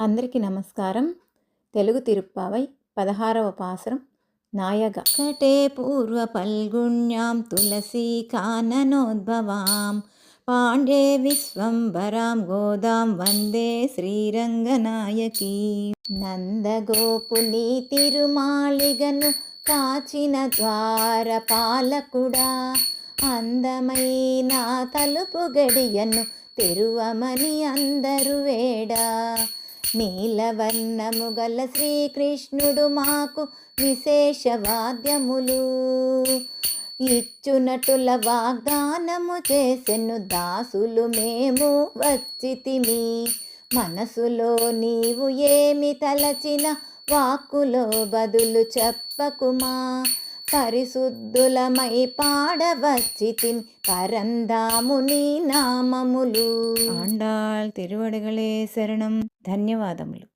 అందరికీ నమస్కారం. తెలుగు తిరుప్పావై 16వ పాసురం నాయగ. కటే పూర్వ పల్గుణ్యాం తులసీ కాననోద్భవాం పాండే విశ్వంబరాం గోదాం వందే శ్రీరంగనాయకీ. నందగోపుని తిరుమాళిగను కాచిన ద్వారపాలకుడా, అందమైన తలుపు గడియను తెరువమని అందరు వేడా. నీలవర్ణము గల శ్రీకృష్ణుడు మాకు విశేష వాద్యములు ఇచ్చునటుల వాగ్దానము చేసెను, దాసులు మేము వచ్చితిమి. మనసులో నీవు ఏమి తలచిన వాక్కులో బదులు చెప్పకుమా. పరిశుద్ధులమై పాడవచ్చితిం పరంధాముని నామములు. ఆండాళ్ తిరువడిగలే శరణం. ధన్యవాదములు.